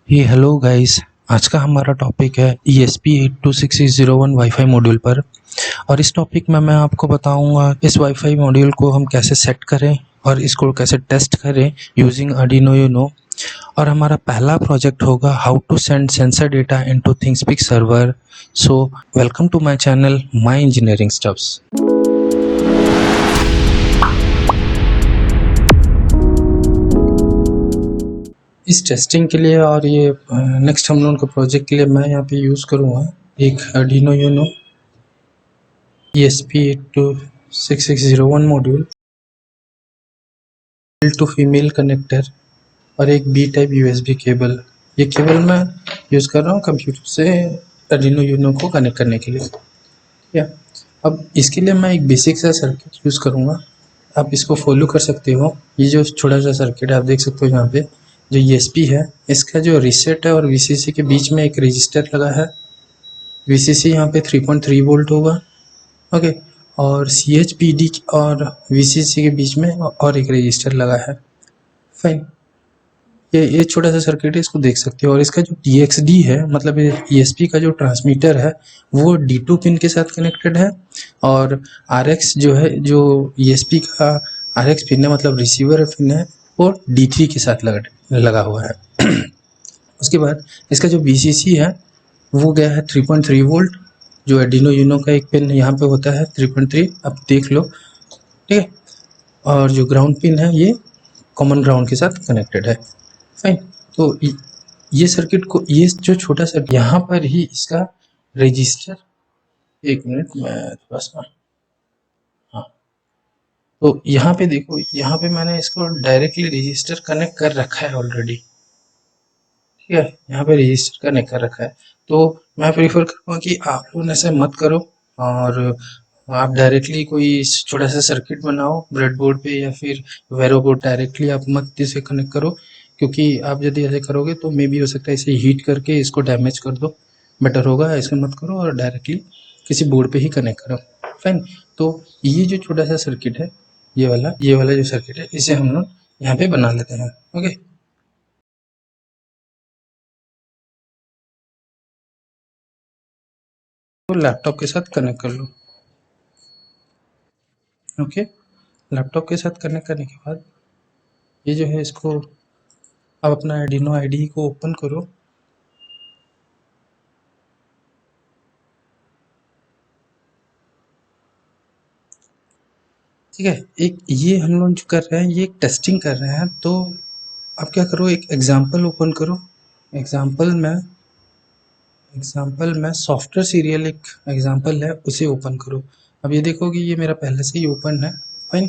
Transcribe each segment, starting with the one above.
Hello guys. आज का हमारा टॉपिक है ESP826601 वाईफाई मॉड्यूल पर। और इस टॉपिक में मैं आपको बताऊंगा इस वाईफाई मॉड्यूल को हम कैसे सेट करें और इसको कैसे टेस्ट करें यूजिंग आर्डिनो यूनो। और हमारा पहला प्रोजेक्ट होगा how to send sensor data into ThingSpeak server. So welcome to my channel my engineering stuffs. इस टेस्टिंग के लिए और ये नेक्स्ट हम लोगों के प्रोजेक्ट के लिए मैं यहाँ पे यूज़ करूँगा एक Arduino Uno ESP826601 module, male to female connector और एक बी टाइप USB केबल। ये केबल मैं यूज़ कर रहा हूँ कंप्यूटर से आर्डिनो यूनो को कनेक्ट करने के लिए। ठीक है, अब इसके लिए मैं एक बेसिक सा सर्किट यूज़ करूँगा। आप इसको फॉलो कर सकते हो। ये जो छोटा सा सर्किट है आप देख सकते हो यहाँ पे जो ESP है, इसका जो रीसेट है और VCC के बीच में एक रजिस्टर लगा है। VCC यहाँ पे 3.3 वोल्ट होगा। ओके, और CHPD और VCC के बीच में और एक रजिस्टर लगा है। फाइन, ये छोटा सा सर्किट है, इसको देख सकते हो। और इसका जो TXD है मतलब ESP का जो ट्रांसमीटर है वो D2 पिन के साथ कनेक्टेड है। और RX जो है, जो ESP का RX पिन है मतलब रिसीवर पिन है, वो D3 के साथ लगा हुआ है। उसके बाद इसका जो VCC है वो गया है 3.3 वोल्ट, जो आर्डिनो यूनो का एक पिन यहाँ पे होता है 3.3, अब देख लो। ठीक है, और जो ग्राउंड पिन है ये कॉमन ग्राउंड के साथ कनेक्टेड है। फाइन, तो ये सर्किट को, ये जो छोटा सा यहाँ पर ही इसका रजिस्टर, एक मिनट मैं थोड़ा सा, हाँ, तो यहाँ पे देखो, यहाँ पे मैंने इसको डायरेक्टली रजिस्टर कनेक्ट कर रखा है ऑलरेडी। ठीक है, यहाँ पे रजिस्टर कनेक्ट कर रखा है। तो मैं प्रीफर करूँगा कि आप लोग ऐसे मत करो और आप डायरेक्टली कोई छोटा सा सर्किट बनाओ ब्रेडबोर्ड पे या फिर वेरो बोर्ड, डायरेक्टली आप मत इसे कनेक्ट करो, क्योंकि आप यदि ऐसे करोगे तो मे बी हो सकता है इसे हीट करके इसको डैमेज कर दो। बेटर होगा ऐसे मत करो और डायरेक्टली किसी बोर्ड पे ही कनेक्ट करो। फाइन, तो ये जो छोटा सा सर्किट है, ये वाला जो सर्किट है, इसे हम लोग यहाँ पे बना लेते हैं। ओके, तो लैपटॉप के साथ कनेक्ट कर लो। ओके, लैपटॉप के साथ कनेक्ट करने के बाद ये जो है, इसको आप अपना आर्डिनो IDE को ओपन करो। ठीक है, एक ये हम लोग जो कर रहे हैं ये एक टेस्टिंग कर रहे हैं, तो आप क्या करो, एक एग्जांपल ओपन करो। एग्जांपल में सॉफ्टवेयर सीरियल एक एग्जांपल है, उसे ओपन करो। अब ये देखो कि ये मेरा पहले से ही ओपन है। फाइन,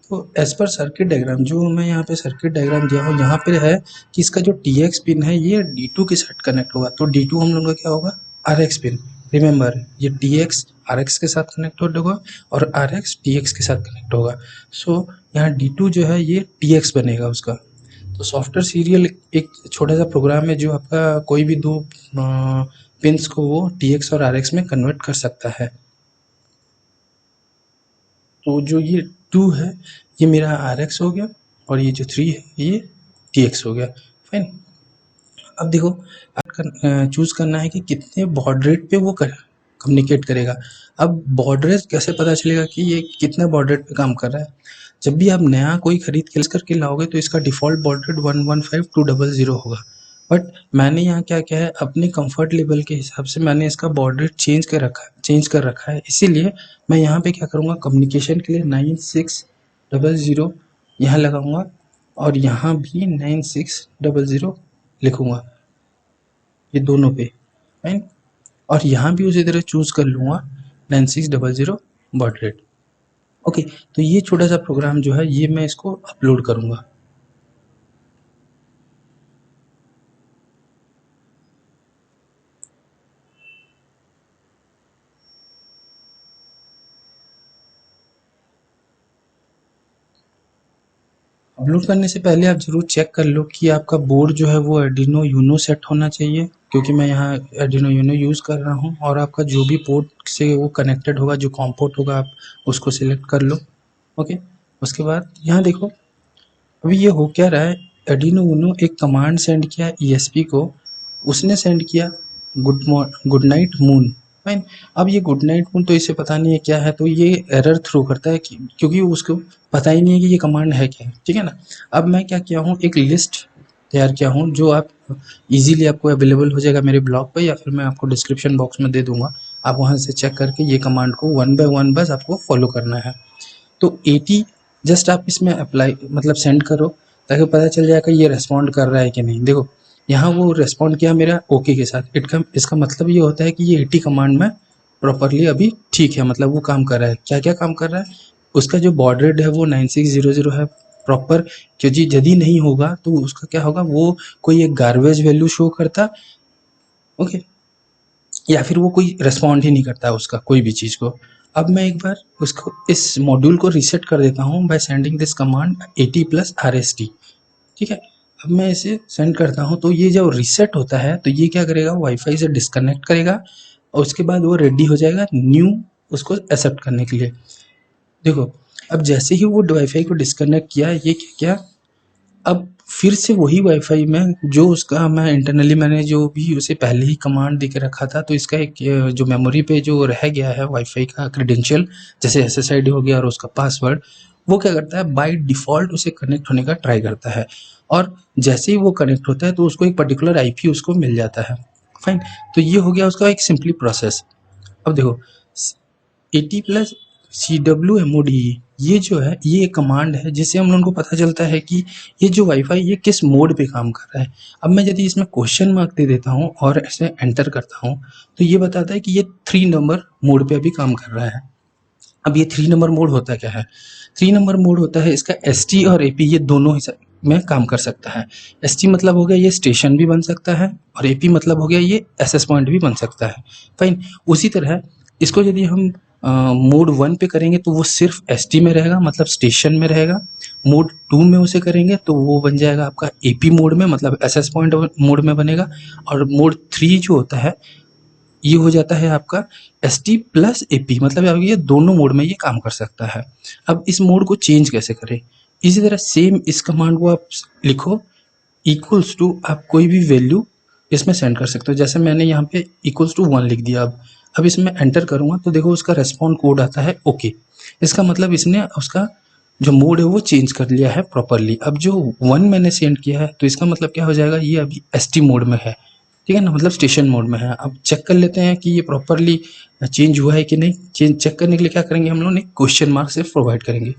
तो एज पर सर्किट डायग्राम जो मैं यहाँ पे सर्किट डायग्राम दिया हूँ, यहाँ पे है कि इसका जो TX पिन है ये D2 के साथ कनेक्ट होगा। तो D2 हम लोग का क्या होगा, RX पिन। रिमेंबर, ये TX RX के साथ कनेक्ट होगा और RX TX के साथ कनेक्ट होगा। सो यहाँ D2 जो है ये TX बनेगा उसका। तो सॉफ्टवेयर सीरियल एक छोटा सा प्रोग्राम है जो आपका कोई भी दो पिंस को वो TX और RX में कन्वर्ट कर सकता है। तो जो ये 2 है ये मेरा RX हो गया और ये जो 3 है ये TX हो गया। फाइन, अब देखो चूज़ करना है कि कितने बॉड रेट पे वो कम्युनिकेट करेगा। अब बॉड रेट कैसे पता चलेगा कि ये कितने बॉड रेट पे काम कर रहा है। जब भी आप नया कोई खरीद के करके लाओगे तो इसका डिफ़ॉल्ट बॉड रेट 115200 होगा। बट मैंने यहाँ क्या किया है, अपने कंफर्ट लेवल के हिसाब से मैंने इसका बॉड रेट चेंज कर रखा है। इसीलिए मैं यहाँ पे क्या करूँगा, कम्युनिकेशन के लिए 9600 यहाँ लगाऊंगा और यहाँ भी 9600 लिखूंगा, ये दोनों पे। फाइन, और यहाँ भी उसी तरह चूज़ कर लूँगा 9600 बॉड रेट। ओके, तो ये छोटा सा प्रोग्राम जो है ये मैं इसको अपलोड करूँगा। अपलोड करने से पहले आप ज़रूर चेक कर लो कि आपका बोर्ड जो है वो आर्डिनो यूनो सेट होना चाहिए, क्योंकि मैं यहाँ आर्डिनो यूनो यूज़ कर रहा हूँ। और आपका जो भी पोर्ट से वो कनेक्टेड होगा, जो कॉम पोर्ट होगा, आप उसको सिलेक्ट कर लो। ओके, उसके बाद यहाँ देखो, अभी ये हो क्या रहा है, आर्डिनो यूनो एक कमांड सेंड किया ESP को, उसने सेंड किया गुड नाइट मून, फाइन। अब ये गुड नाइट मून तो इसे पता नहीं है क्या है, तो ये एरर थ्रो करता है क्योंकि उसको पता ही नहीं है कि ये कमांड है क्या, ठीक है ना। अब मैं क्या किया हूँ, एक लिस्ट तैयार किया हूँ जो आप इजीली आपको अवेलेबल हो जाएगा मेरे ब्लॉग पे, या फिर मैं आपको डिस्क्रिप्शन बॉक्स में दे दूंगा। आप वहाँ से चेक करके ये कमांड को 1 बाय 1 बस आपको फॉलो करना है। तो 80 जस्ट आप इसमें अप्लाई मतलब सेंड करो, ताकि पता चल जाएगा ये रेस्पॉन्ड कर रहा है कि नहीं। देखो यहाँ वो रेस्पॉन्ड किया मेरा ओके के साथ, इसका मतलब ये होता है कि ये 80 कमांड में प्रॉपरली अभी ठीक है, मतलब वो काम कर रहा है। क्या क्या काम कर रहा है, उसका जो बॉड रेट है वो 9600 है प्रॉपर, क्योंकि यदि नहीं होगा तो उसका क्या होगा, वो कोई एक गार्बेज वैल्यू शो करता, ओके, या फिर वो कोई रिस्पॉन्ड ही नहीं करता है उसका कोई भी चीज़ को। अब मैं एक बार उसको इस मॉड्यूल को रीसेट कर देता हूँ by sending this command 80+RST, ठीक है। अब मैं इसे सेंड करता हूँ, तो ये जब रीसेट होता है तो ये क्या करेगा, वाईफाई से डिस्कनेक्ट करेगा और उसके बाद वो रेडी हो जाएगा न्यू उसको एक्सेप्ट करने के लिए। देखो अब जैसे ही वो वाईफाई को डिस्कनेक्ट किया, ये क्या किया, अब फिर से वही वाईफाई में जो उसका मैं इंटरनली मैंने जो भी उसे पहले ही कमांड दे के रखा था, तो इसका एक जो मेमोरी पे जो रह गया है वाईफाई का क्रेडेंशियल, जैसे SSID हो गया और उसका पासवर्ड, वो क्या करता है बाय डिफ़ॉल्ट उसे कनेक्ट होने का ट्राई करता है, और जैसे ही वो कनेक्ट होता है तो उसको एक पर्टिकुलर IP उसको मिल जाता है, फाइन। तो ये हो गया उसका एक सिंपली प्रोसेस। अब देखो 80+CWMOD ये जो है, ये एक कमांड है जिससे हम लोगों को पता चलता है कि ये जो वाईफाई ये किस मोड पे काम कर रहा है। अब मैं यदि इसमें क्वेश्चन मार्क दे देता हूँ और ऐसे एंटर करता हूँ, तो ये बताता है कि ये 3 नंबर मोड पे अभी काम कर रहा है। अब ये 3 नंबर मोड होता क्या है, 3 नंबर मोड होता है इसका ST और AP ये दोनों में काम कर सकता है। ST मतलब हो गया ये स्टेशन भी बन सकता है, और AP मतलब हो गया ये SS पॉइंट भी बन सकता है, फाइन। उसी तरह इसको यदि हम मोड 1 पे करेंगे तो वो सिर्फ ST में रहेगा, मतलब स्टेशन में रहेगा। मोड 2 में उसे करेंगे तो वो बन जाएगा आपका AP मोड में, मतलब SS पॉइंट मोड में बनेगा। और मोड 3 जो होता है ये हो जाता है आपका ST+AP, मतलब अब ये दोनों मोड में ये काम कर सकता है। अब इस मोड को चेंज कैसे करें, इसी तरह सेम इस कमांड को आप लिखो इक्वल्स टू, आप कोई भी वैल्यू इसमें सेंड कर सकते हो। जैसे मैंने यहाँ पे इक्वल्स टू 1 लिख दिया। अब इसमें एंटर करूँगा तो देखो उसका रेस्पॉन्ड कोड आता है ओके। इसका मतलब इसने उसका जो मोड है वो चेंज कर लिया है प्रॉपरली। अब जो 1 मैंने सेंड किया है तो इसका मतलब क्या हो जाएगा, ये अभी ST मोड में है, ठीक है ना, मतलब स्टेशन मोड में है। अब चेक कर लेते हैं कि ये प्रॉपरली चेंज हुआ है कि नहीं। चेक करने के लिए क्या करेंगे, हम लोग ने क्वेश्चन मार्क से प्रोवाइड करेंगे,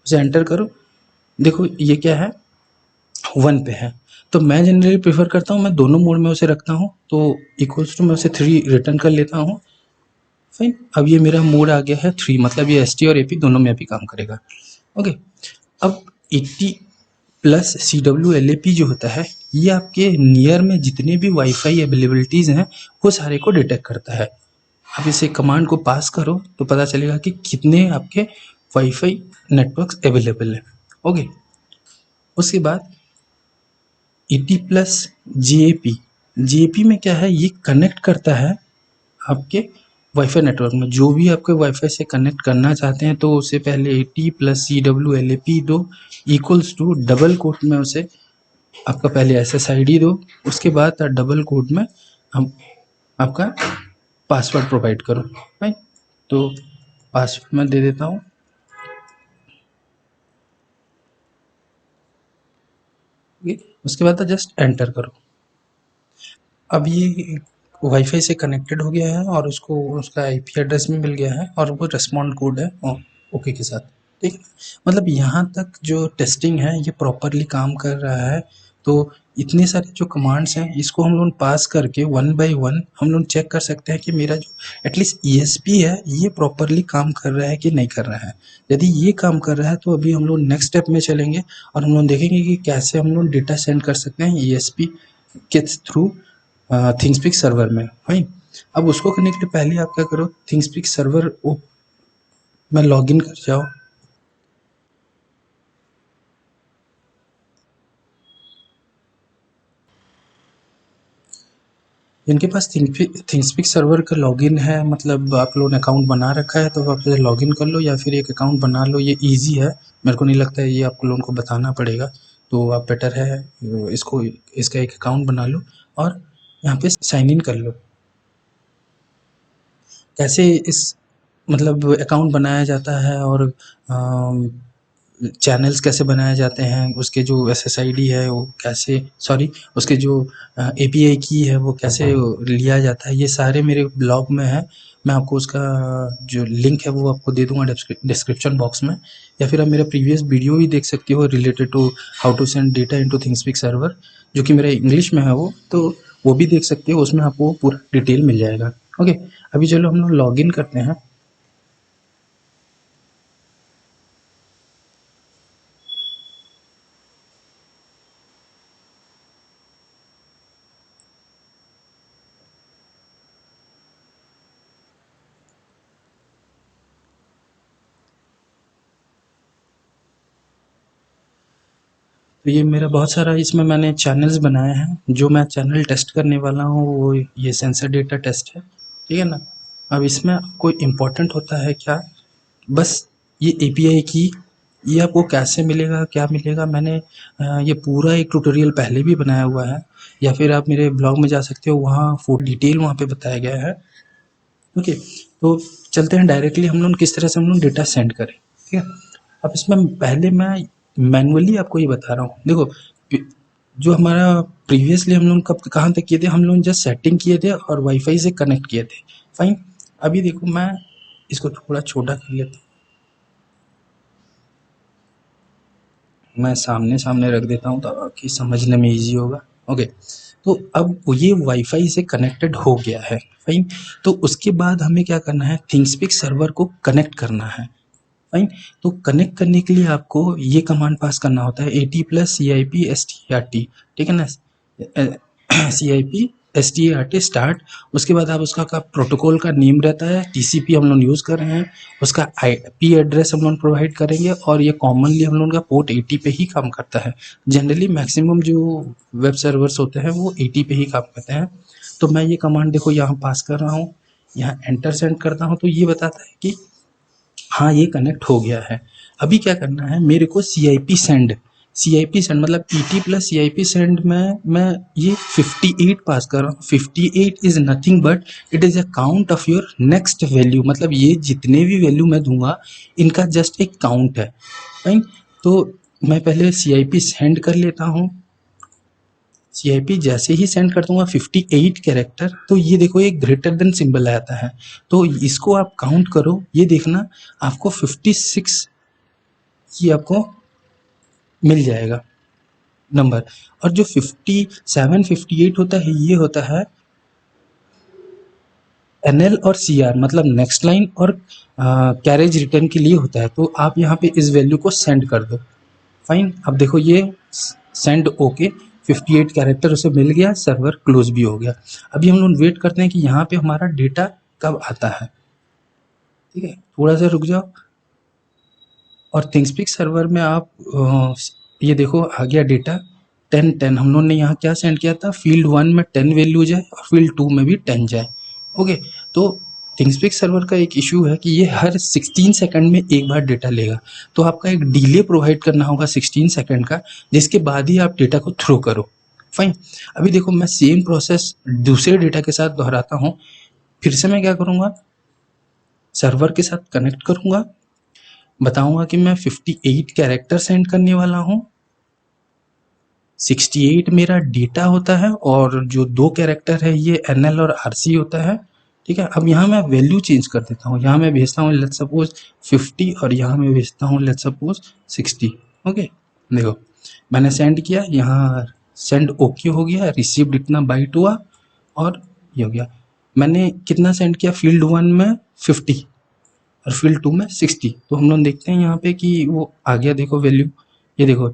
उसे एंटर करो। देखो ये क्या है, 1 पे है। तो मैं जनरली प्रेफर करता हूँ, मैं दोनों मोड में उसे रखता हूँ, तो इक्वल्स टू मैं उसे 3 रिटर्न कर लेता हूँ, फाइन। अब ये मेरा मोड आ गया है 3, मतलब ये ST और AP दोनों में भी काम करेगा, ओके। अब 80+CWLAP जो होता है, ये आपके नियर में जितने भी वाईफाई अवेलेबिलिटीज़ हैं वो सारे को डिटेक्ट करता है। अब इसे कमांड को पास करो तो पता चलेगा कि कितने आपके वाईफाई नेटवर्क्स अवेलेबल हैं, ओके। उसके बाद 80+JAP में क्या है, ये कनेक्ट करता है आपके वाईफाई नेटवर्क में। जो भी आपके वाईफाई से कनेक्ट करना चाहते हैं तो उसे पहले 80+CWLAP दो, इक्वल्स टू डबल कोट में उसे आपका पहले SSID दो, उसके बाद डबल कोट में हम आपका पासवर्ड प्रोवाइड करो, राइट। तो पासवर्ड मैं दे देता हूँ, उसके बाद जस्ट एंटर करो। अब ये वाईफाई से कनेक्टेड हो गया है और उसको उसका IP एड्रेस भी मिल गया है और वो रेस्पॉन्ड कोड है ओके के साथ, ठीक है। मतलब यहाँ तक जो टेस्टिंग है ये प्रॉपरली काम कर रहा है। तो इतने सारे जो कमांड्स हैं इसको हम लोग पास करके 1 बाय 1 हम लोग चेक कर सकते हैं कि मेरा जो एटलीस्ट ESP है ये प्रॉपरली काम कर रहा है कि नहीं कर रहा है। यदि ये काम कर रहा है तो अभी हम लोग नेक्स्ट स्टेप में चलेंगे और हम लोग देखेंगे कि कैसे हम लोग डेटा सेंड कर सकते हैं ESP के थ्रू थिंगस्पीक सर्वर में, फाइन। अब उसको करने के लिए पहले आप क्या करो, थिंगस्पीक सर्वर में लॉगिन कर जाओ। जिनके पास थिंगस्पीक सर्वर का लॉगिन है, मतलब आप लोगों ने अकाउंट बना रखा है, तो आप लॉगिन कर लो या फिर एक अकाउंट बना लो, ये इजी है। मेरे को नहीं लगता है ये आप लोगों को बताना पड़ेगा। तो आप बेटर है इसको इसका एक अकाउंट बना लो और यहाँ पे साइन इन कर लो। कैसे इस मतलब अकाउंट बनाया जाता है और चैनल्स कैसे बनाए जाते हैं, उसके जो SSID है वो कैसे, सॉरी उसके जो API की है वो कैसे लिया जाता है, ये सारे मेरे ब्लॉग में है। मैं आपको उसका जो लिंक है वो आपको दे दूंगा डिस्क्रिप्शन बॉक्स में, या फिर आप मेरा प्रीवियस वीडियो भी देख सकते हो related to how to send data into ThingSpeak server, जो कि मेरा इंग्लिश में है वो भी देख सकते हो, उसमें आपको पूरा डिटेल मिल जाएगा। ओके, अभी चलो हम लोग लॉग इन करते हैं। तो ये मेरा बहुत सारा इसमें मैंने चैनल्स बनाए हैं। जो मैं चैनल टेस्ट करने वाला हूँ वो ये सेंसर डेटा टेस्ट है, ठीक है ना। अब इसमें कोई इम्पोर्टेंट होता है क्या, बस ये API की, ये आपको कैसे मिलेगा क्या मिलेगा, मैंने ये पूरा एक ट्यूटोरियल पहले भी बनाया हुआ है, या फिर आप मेरे ब्लॉग में जा सकते हो, वहाँ फुल डिटेल वहाँ पे बताया गया है। ओके, तो चलते हैं डायरेक्टली हम लोग किस तरह से हम लोग डेटा सेंड करें, ठीक है। अब इसमें पहले मैं मैनुअली आपको ये बता रहा हूँ। देखो जो हमारा प्रीवियसली हम लोग कब कहाँ तक किए थे, हम लोग जस्ट सेटिंग किए थे और वाईफाई से कनेक्ट किए थे, फाइन। अभी देखो मैं इसको थोड़ा छोटा कर लेता हूँ, मैं सामने सामने रख देता हूँ ताकि समझने में इजी होगा। ओके, तो अब ये वाईफाई से कनेक्टेड हो गया है, फाइन। तो उसके बाद हमें क्या करना है, थिंगस्पीक सर्वर को कनेक्ट करना है, फाइन। तो कनेक्ट करने के लिए आपको ये कमांड पास करना होता है AT+CIP START, ठीक है ना। CIP START start. उसके बाद आप उसका का प्रोटोकॉल का नेम रहता है, TCP हम लोग यूज़ कर रहे हैं, उसका IP एड्रेस हम लोग प्रोवाइड करेंगे, और ये कॉमनली हम लोग का पोर्ट 80 पे ही काम करता है। जनरली मैक्सिमम जो वेब सर्वर्स होते हैं वो 80 पे ही काम करते हैं। तो मैं ये कमांड देखो यहाँ पास कर रहा हूँ, यहाँ एंटर सेंड करता हूँ, तो ये बताता है कि हाँ ये कनेक्ट हो गया है। अभी क्या करना है मेरे को, CIP सेंड मतलब ET+CIP सेंड में मैं ये 58 पास कर रहा हूँ। 58 is nothing but it is a count of your next value, मतलब ये जितने भी वैल्यू मैं दूंगा इनका जस्ट एक काउंट है, राइट। तो मैं पहले CIP सेंड कर लेता हूँ। CIP जैसे ही सेंड कर दूंगा 58 कैरेक्टर, तो ये देखो एक ग्रेटर देन सिंबल आता है, तो इसको आप काउंट करो, ये देखना आपको 56 की आपको मिल जाएगा नंबर। और जो 57 58 होता है ये होता है NL और CR, मतलब नेक्स्ट लाइन और कैरेज रिटर्न के लिए होता है। तो आप यहाँ पे इस वैल्यू को सेंड कर दो, फाइन। अब देखो ये सेंड ओके, 58 कैरेक्टर उसे मिल गया, सर्वर क्लोज भी हो गया। अभी हम लोग वेट करते हैं कि यहाँ पे हमारा डेटा कब आता है, ठीक है, थोड़ा सा रुक जाओ। और थिंगस्पीक सर्वर में आप ये देखो आ गया डेटा 10 हम लोगों ने यहाँ क्या सेंड किया था, फील्ड 1 में 10 वैल्यू जाए और फील्ड 2 में भी 10 जाए। ओके, तो थिंगस्पीक सर्वर का एक इशू है कि ये हर 16 सेकंड में एक बार डेटा लेगा, तो आपका एक डिले प्रोवाइड करना होगा 16 सेकंड का, जिसके बाद ही आप डेटा को थ्रो करो, फाइन। अभी देखो मैं सेम प्रोसेस दूसरे डेटा के साथ दोहराता हूँ। फिर से मैं क्या करूँगा, सर्वर के साथ कनेक्ट करूँगा, बताऊंगा कि मैं 58 कैरेक्टर सेंड करने वाला हूँ, 68 मेरा डेटा होता है, और जो 2 कैरेक्टर है ये NL और RC होता है, ठीक है। अब यहाँ मैं वैल्यू चेंज कर देता हूँ, यहाँ मैं भेजता हूँ लेट्स सपोज 50 और यहाँ मैं भेजता हूँ लेट्स सपोज 60। ओके, देखो मैंने सेंड किया, यहाँ सेंड ओके हो गया, रिसीव्ड इतना बाइट हुआ और ये हो गया। मैंने कितना सेंड किया, फील्ड 1 में 50 और फील्ड 2 में 60। तो हम लोग देखते हैं यहाँ पे कि वो आ गया, देखो वैल्यू, ये देखो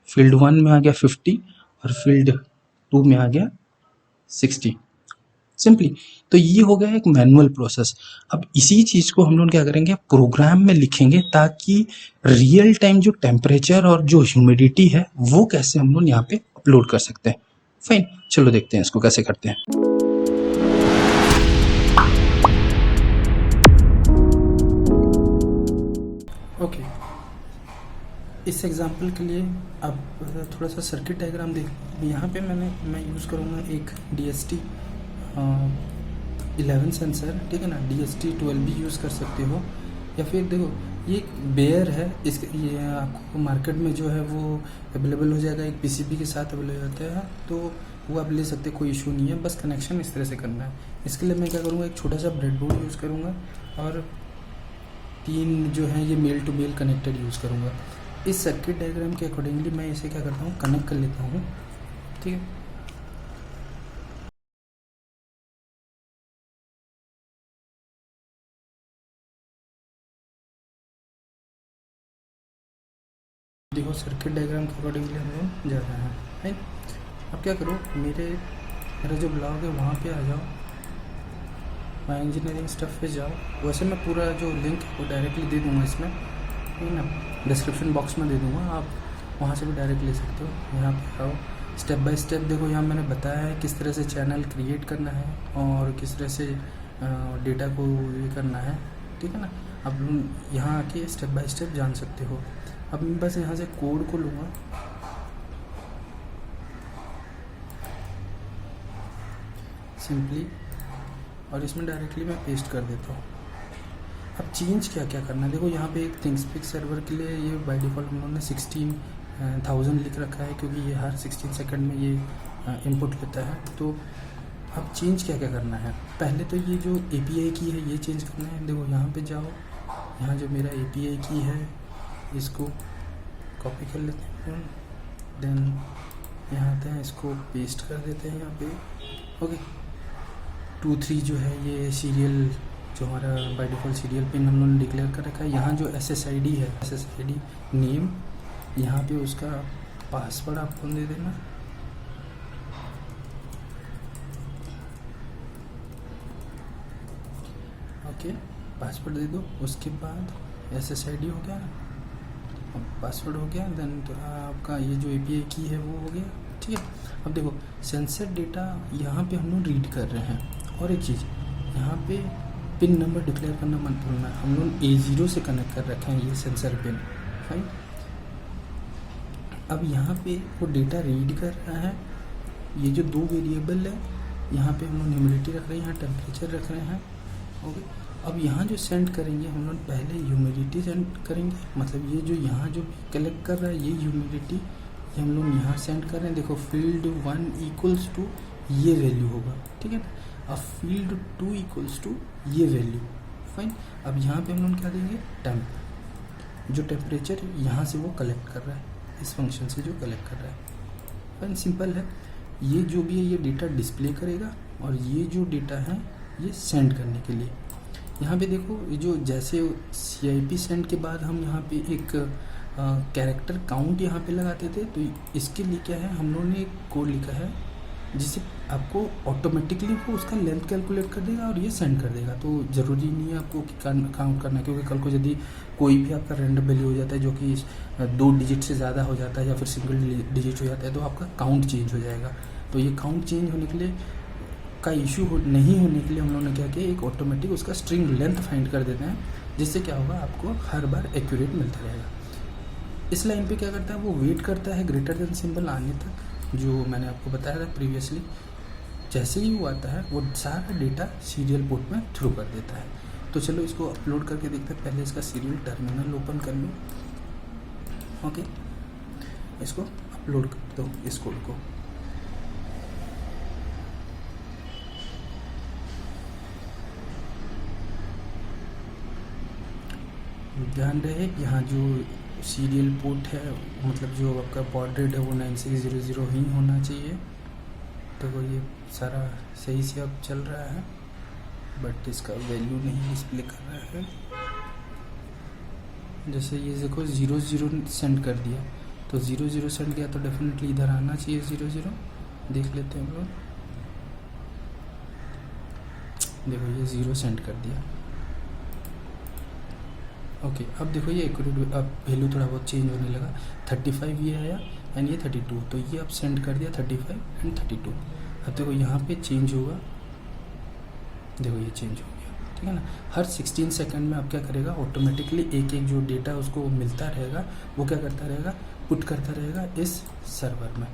फील्ड 1 में आ गया 50 और फील्ड 2 में आ गया 60, सिंपली। तो ये हो गया एक मैनुअल प्रोसेस। अब इसी चीज़ को हम लोग क्या करेंगे, प्रोग्राम में लिखेंगे, ताकि रियल टाइम जो टेम्परेचर और जो ह्यूमिडिटी है वो कैसे हम लोग यहाँ पे अपलोड कर सकते हैं, फाइन। चलो देखते हैं इसको कैसे करते हैं। ओके, इस एग्जांपल के लिए आप थोड़ा सा सर्किट डायग्राम देख लो। यहाँ पे मैं यूज़ करूँगा एक DST 11 सेंसर, ठीक है ना। DST 12 भी यूज़ कर सकते हो, या फिर देखो ये एक बेयर है, इस ये आपको मार्केट में जो है वो अवेलेबल हो जाएगा, एक PCB के साथ अवेलेबल होता है, तो वो आप ले सकते, कोई इशू नहीं है। बस कनेक्शन इस तरह से करना है। इसके लिए मैं क्या करूँगा, एक छोटा सा ब्रेडबोर्ड यूज़ करूँगा और 3 जो है ये male to male connector use करूँगा। इस सर्किट डायग्राम के अकॉर्डिंगली मैं इसे क्या करता हूँ, कनेक्ट कर लेता हूँ, ठीक है। देखो सर्किट डायग्राम के अकॉर्डिंगली हम लोग जा रहे हैं, राइट। अब क्या करो, मेरा जो ब्लॉग है वहाँ पे आ जाओ, माई इंजीनियरिंग स्टफ पे जाओ। वैसे मैं पूरा जो लिंक है वो डायरेक्टली दे दूँगा इसमें, ठीक है ना, डिस्क्रिप्शन बॉक्स में दे दूँगा, आप वहाँ से भी डायरेक्ट ले सकते हो। यहाँ पे आओ, स्टेप बाय स्टेप देखो, यहाँ मैंने बताया है किस तरह से चैनल क्रिएट करना है और किस तरह से डेटा को ये करना है, ठीक है ना। अब यहाँ आके स्टेप बाय स्टेप जान सकते हो। अब मैं बस यहाँ से कोड को लूँगा, सिंपली, और इसमें डायरेक्टली मैं पेस्ट कर देता हूँ। अब चेंज क्या क्या करना है, देखो यहाँ पे एक थिंगस्पीक सर्वर के लिए ये बाय डिफ़ॉल्ट उन्होंने 16,000 लिख रखा है, क्योंकि ये हर 16 सेकंड में ये इनपुट लेता है। तो अब चेंज क्या क्या करना है, पहले तो ये जो API की है ये चेंज करना है। देखो यहाँ पे जाओ, यहाँ जो मेरा API की है इसको कॉपी कर लेते हैं, देन यहाँ आते हैं, इसको पेस्ट कर देते हैं यहाँ पे, ओके। 2 3 जो है ये सीरियल, जो हमारा बाय डिफ़ॉल्ट सीरियल पिन हम लोगों ने डिक्लेयर कर रखा है। यहाँ जो SSID है, SSID नेम, यहाँ पे उसका पासवर्ड आपको दे देना, ओके, पासवर्ड दे दो। उसके बाद SSID हो गया, पासवर्ड हो गया, देन तो आपका ये जो API की है वो हो गया, ठीक है। अब देखो सेंसर डेटा यहाँ पे हम लोग रीड कर रहे हैं, और एक चीज़ यहाँ पे पिन नंबर डिक्लेयर करना मत भूलना, हम लोग A0 से कनेक्ट कर रखे हैं ये सेंसर पिन, फाइन। अब यहाँ पे वो डेटा रीड कर रहा है, ये जो 2 वेरिएबल है, यहाँ पे हम लोग ह्यूमिडिटी रख रहे हैं, यहाँ टेम्परेचर रख रहे हैं, ओके। अब यहाँ जो सेंड करेंगे हम लोग, पहले ह्यूमिडिटी सेंड करेंगे, मतलब ये जो यहाँ जो कलेक्ट कर रहा है ये ह्यूमिडिटी, ये हम लोग यहाँ सेंड कर रहे हैं। देखो फील्ड 1 इक्वल्स टू ये वैल्यू होगा, ठीक है ना। अब फील्ड 2 इक्वल्स टू ये वैल्यू, फाइन। अब यहाँ पे हम लोग क्या देंगे, टेम्प, जो टेम्परेचर यहाँ से वो कलेक्ट कर रहा है, इस फंक्शन से जो कलेक्ट कर रहा है, फाइन, सिंपल है। ये जो भी है ये डेटा डिस्प्ले करेगा, और ये जो डेटा है ये सेंड करने के लिए यहाँ पे देखो, ये जो जैसे CIP सेंड के बाद हम यहाँ पे एक कैरेक्टर काउंट यहाँ पे लगाते थे, तो इसके लिए क्या है, हम लोगों ने एक कोड लिखा है जिससे आपको ऑटोमेटिकली वो उसका लेंथ कैलकुलेट कर देगा और ये सेंड कर देगा। तो ज़रूरी नहीं है आपको काउंट करना, क्योंकि कल को यदि कोई भी आपका रैंडम वैल्यू हो जाता है जो कि 2 डिजिट से ज़्यादा हो जाता है या फिर सिंगल डिजिट हो जाता है, तो आपका काउंट चेंज हो जाएगा। तो ये काउंट चेंज होने के लिए का इशू नहीं होने के लिए हम लोगों ने क्या किया, एक ऑटोमेटिक उसका स्ट्रिंग लेंथ फाइंड कर देते हैं, जिससे क्या होगा, आपको हर बार एक्यूरेट मिलता रहेगा। इस लाइन पे क्या करता है, वो वेट करता है ग्रेटर देन सिंबल आने तक, जो मैंने आपको बताया था प्रीवियसली। जैसे ही वो आता है वो सारा डेटा सीरियल पोर्ट में थ्रू कर देता है। तो चलो इसको अपलोड करके देखते हैं। पहले इसका सीरियल टर्मिनल ओपन कर लो, ओके, इसको अपलोड कर दो इस कोड को। ध्यान रहे यहाँ जो सीरियल पोर्ट है, मतलब जो आपका बॉड रेट है वो 9600 ही होना चाहिए। तो वो ये सारा सही से अब चल रहा है, बट इसका वैल्यू नहीं डिस्प्ले कर रहा है। जैसे ये देखो 00 सेंड कर दिया, तो 00 सेंड किया तो डेफिनेटली इधर आना चाहिए 00। देख लेते हैं हम लोग, देखो ये 0 सेंड कर दिया, ओके। अब देखो ये एक्यूरेट, अब वैल्यू थोड़ा बहुत चेंज होने लगा। 35 ये आया एंड ये 32, तो ये अब सेंड कर दिया 35 एंड 32। अब देखो यहाँ पे चेंज होगा, देखो ये चेंज हो गया, ठीक है ना। हर 16 सेकंड में आप क्या करेगा, ऑटोमेटिकली एक एक जो डेटा उसको मिलता रहेगा वो क्या करता रहेगा, पुट करता रहेगा इस सर्वर में।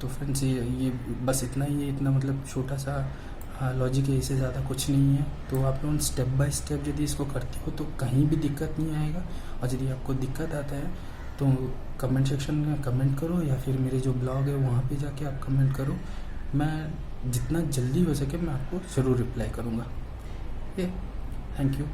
तो फ्रेंड्स ये बस इतना ही है, इतना मतलब छोटा सा लॉजिक है, इससे ज़्यादा कुछ नहीं है। तो आप लोग स्टेप बाय स्टेप यदि इसको करते हो तो कहीं भी दिक्कत नहीं आएगा। और यदि आपको दिक्कत आता है तो कमेंट सेक्शन में कमेंट करो, या फिर मेरे जो ब्लॉग है वहाँ पे जाके आप कमेंट करो। मैं जितना जल्दी हो सके मैं आपको ज़रूर रिप्लाई करूँगा। Okay, thank you.